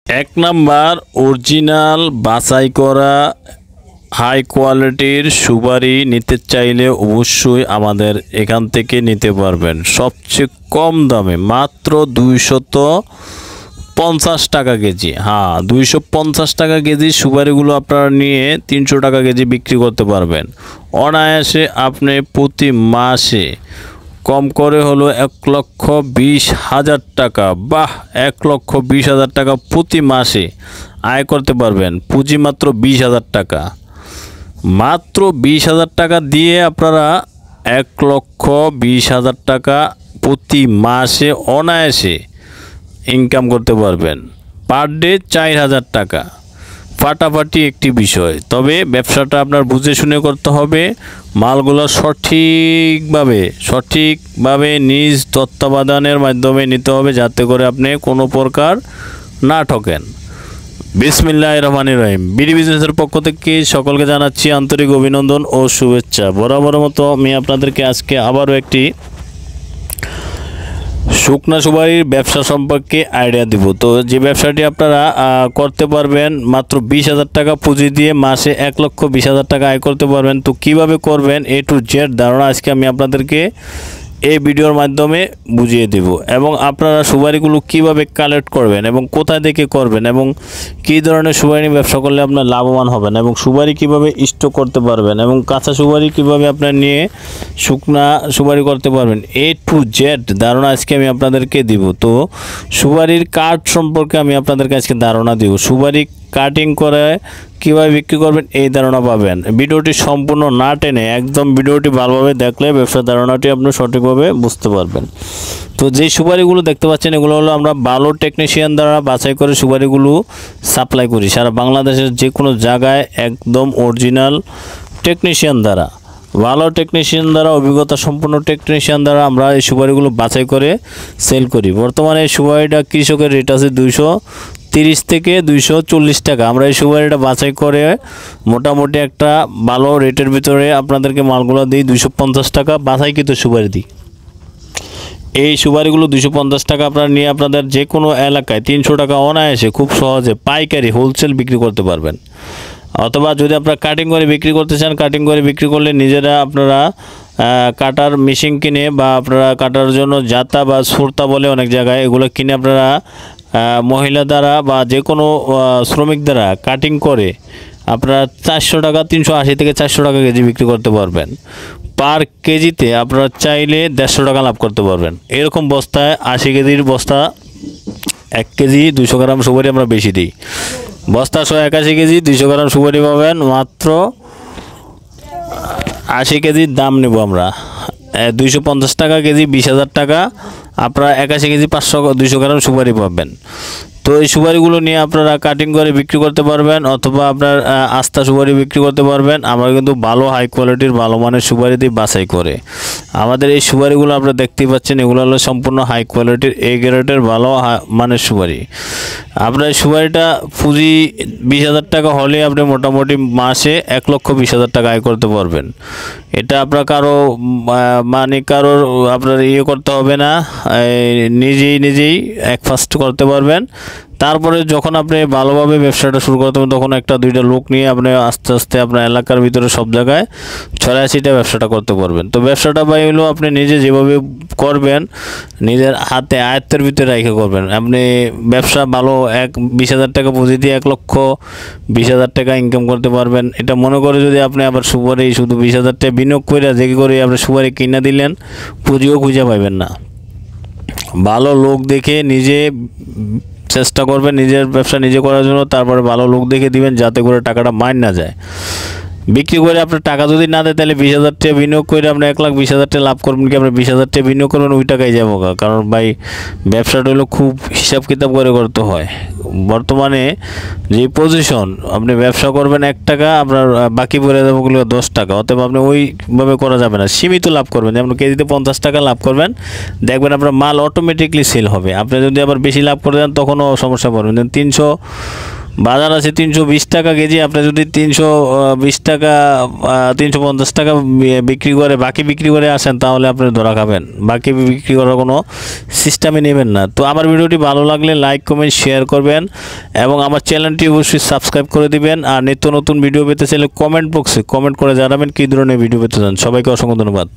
এক number original বাছাই করা হাই কোয়ালিটির সুপারি নিতে চাইলে অবশ্যই আমাদের এখান থেকে নিতে পারবেন সবচেয়ে কম দামে মাত্র 250 টাকা কেজি। হ্যাঁ, 250 টাকা কেজি সুপারিগুলো আপনারা নিয়ে 300 টাকা কেজি বিক্রি করতে পারবেন অনায়াসে। আপনি প্রতি মাসে কম করে হলো 1,20,000 টাকা, বাহ, 1,20,000 টাকা প্রতি মাসে আয় করতে পারবেন। পুঁজি মাত্র 20,000 টাকা। মাত্র 20,000 টাকা দিয়ে আপনারা 1,20,000 টাকা প্রতি মাসে অনায়াসে ইনকাম করতে পারবেন। পার ডে 4,000 টাকা, ফাটাফাটি একটি বিষয়। তবে ব্যবসাটা আপনার বুঝে শুনে করতে হবে। মালগুলো সঠিকভাবে নিজ তত্ত্বাবধানের মাধ্যমে নিতে হবে, যাতে করে আপনি কোনো প্রকার না ঠকেন। বিসমিল্লাহির রহমানির রহিম। বিডি বিজনেসের পক্ষ থেকে সকলকে জানাচ্ছি আন্তরিক অভিনন্দন ও শুভেচ্ছা। বরাবরের মতো আমি আপনাদেরকে আজকে আবারও একটি শুকনা সুপারির ব্যবসা সম্পর্কে আইডিয়া দিব। তো যে ব্যবসাটি আপনারা করতে পারবেন মাত্র 20,000 টাকা পুঁজি দিয়ে মাসে 1,20,000 টাকা আয় করতে পারবেন। তো কিভাবে করবেন A to Z ধারণা আজকে আমি আপনাদেরকে এই ভিডিওর মাধ্যমে বুঝিয়ে দেব, এবং আপনারা সুপারিগুলো কিভাবে কালেক্ট করবেন এবং কোথায় থেকে করবেন এবং কী ধরনের সুপারি ব্যবসা করলে আপনার লাভবান হবেন এবং সুপারি কিভাবে স্টক করতে পারবেন এবং কাঁচা সুপারি কিভাবে আপনার নিয়ে শুকনা সুপারি করতে পারবেন, A to Z ধারণা আজকে আমি আপনাদেরকে দিব। তো সুপারির কার্ড সম্পর্কে আমি আপনাদেরকে আজকে ধারণা দিব। সুপারি কাটিং করে কীভাবে বিক্রি করবেন এই ধারণা পাবেন। ভিডিওটি সম্পূর্ণ না টেনে একদম ভিডিওটি ভালোভাবে দেখলে ব্যবসার ধারণাটি আপনি সঠিকভাবে বুঝতে পারবেন। তো যে সুপারিগুলো দেখতে পাচ্ছেন এগুলো হলো আমরা ভালো টেকনিশিয়ান দ্বারা বাছাই করে সুপারিগুলো সাপ্লাই করি সারা বাংলাদেশের যে কোনো জায়গায়, একদম অরিজিনাল টেকনিশিয়ান দ্বারা, ভালো টেকনিশিয়ান দ্বারা, অভিজ্ঞতা সম্পন্ন টেকনিশিয়ান দ্বারা আমরা এই সুপারিগুলো বাছাই করে সেল করি। বর্তমানে এই সুপারিটা কৃষকের রেট আছে 230 থেকে 240 টাকা। আমরা এই সুপারিটা বাছাই করে মোটামুটি একটা ভালো রেটের ভিতরে আপনাদেরকে মালগুলো দিই 250 টাকা বাছাইকৃত সুপারি দিই। এই সুপারিগুলো 250 টাকা আপনারা নিয়ে আপনাদের যে কোনো এলাকায় 300 টাকা অনায়াসে খুব সহজে পাইকারি হোলসেল বিক্রি করতে পারবেন। অথবা যদি আপনারা কাটিং করে বিক্রি করতে চান, কাটিং করে বিক্রি করলে নিজেরা আপনারা কাটার মেশিন কিনে বা আপনারা কাটার জন্য জাতা বা সুরতা বলে অনেক জায়গায়, এগুলো কিনে আপনারা মহিলা দ্বারা বা যে কোনো শ্রমিক দ্বারা কাটিং করে আপনারা 400 টাকা, 380 থেকে 400 টাকা কেজি বিক্রি করতে পারবেন। পার কেজিতে আপনারা চাইলে 150 টাকা লাভ করতে পারবেন। এরকম বস্তায় 80 কেজির বস্তা 1 কেজি 200 গ্রাম সুপারি আমরা বেশি দিই। বস্তা 181 কেজি 200 গ্রাম সুপারি পাবেন মাত্র 80 কেজির দাম নেব আমরা 250 টাকা কেজি, 20,000 টাকা। আপনারা 81 কেজি 200 গ্রাম সুপারি পাবেন। তো এই সুপারিগুলো নিয়ে আপনারা কাটিং করে বিক্রি করতে পারবেন অথবা আপনার আস্তা সুপারি বিক্রি করতে পারবেন। আমরা কিন্তু ভালো হাই কোয়ালিটির ভালো মানের সুপারি দিয়ে বাছাই করে আমাদের এই সুপারিগুলো আপনারা দেখতেই পাচ্ছেন, এগুলো হলো সম্পূর্ণ হাই কোয়ালিটির A গ্রেডের ভালো মানের সুপারি। আপনার সুপারিটা পুঁজি 20,000 টাকা হলে আপনি মোটামুটি মাসে 1,20,000 টাকা আয় করতে পারবেন। এটা আপনার কারোর আপনার করতে হবে না, নিজেই ফার্স্ট করতে পারবেন। তারপরে যখন আপনি ভালোভাবে ব্যবসাটা শুরু করতে হবে তখন 1-2টা লোক নিয়ে আপনি আস্তে আস্তে আপনার এলাকার ভিতরে সব জায়গায় 86টা ব্যবসাটা করতে পারবেন। তো ব্যবসাটা ভাই হলো আপনি নিজে যেভাবে করবেন নিজের হাতে আয়ত্তের ভিতরে রেখে করবেন। আপনি ব্যবসা ভালো 20,000 টাকা পুঁজি দিয়ে 1,20,000 টাকা ইনকাম করতে পারবেন। এটা মনে করে যদি আপনি আবার সুপারি শুধু 20,000 টাকা বিনিয়োগ করে যে করে আপনি সুপারি কিনে দিলেন, পুঁজিও খুঁজে পাবেন না। ভালো লোক দেখে নিজে চেষ্টা করবেন নিজের ব্যবসা নিজে করার জন্য, তারপরে ভালো লোক দেখে দিবেন যাতে করে টাকাটা মাইন না যায়। বিক্রি করে আপনার টাকা যদি না দেয় তাহলে 20,000 টাকা বিনিয়োগ করে আপনি 1,20,000 টাকা লাভ করবেন কি? আপনি 20,000 টাকা বিনিয়োগ করবেন ওই টাকায় যাবো। কারণ ভাই ব্যবসাটা হলো খুব হিসাব কিতাব করে করতে হয়। বর্তমানে যে পজিশন আপনি ব্যবসা করবেন 1 টাকা আপনার বাকি পড়ে যাবে 10 টাকা, অতএব আপনি ওইভাবে করা যাবে না, সীমিত লাভ করবেন। যেমন কেজিতে 50 টাকা লাভ করবেন, দেখবেন আপনার মাল অটোমেটিকলি সেল হবে। আপনি যদি আবার বেশি লাভ করে দেন তখনও সমস্যা পড়বেন। 300 বাজার আছে 320 টাকা কেজি, আপনি যদি 320 টাকা 350 টাকা বিক্রি করে বাকি বিক্রি করে আসেন তাহলে আপনি ধরা খাবেন, বাকি বিক্রি করার কোনো সিস্টেমে নেবেন না। তো আমার ভিডিওটি ভালো লাগলে লাইক কমেন্ট শেয়ার করবেন এবং আমার চ্যানেলটি অবশ্যই সাবস্ক্রাইব করে দিবেন। আর নিত্য নতুন ভিডিও পেতে চাইলে কমেন্ট বক্সে কমেন্ট করে জানাবেন কী ধরনের ভিডিও পেতে চান। সবাইকে অসংখ্য ধন্যবাদ।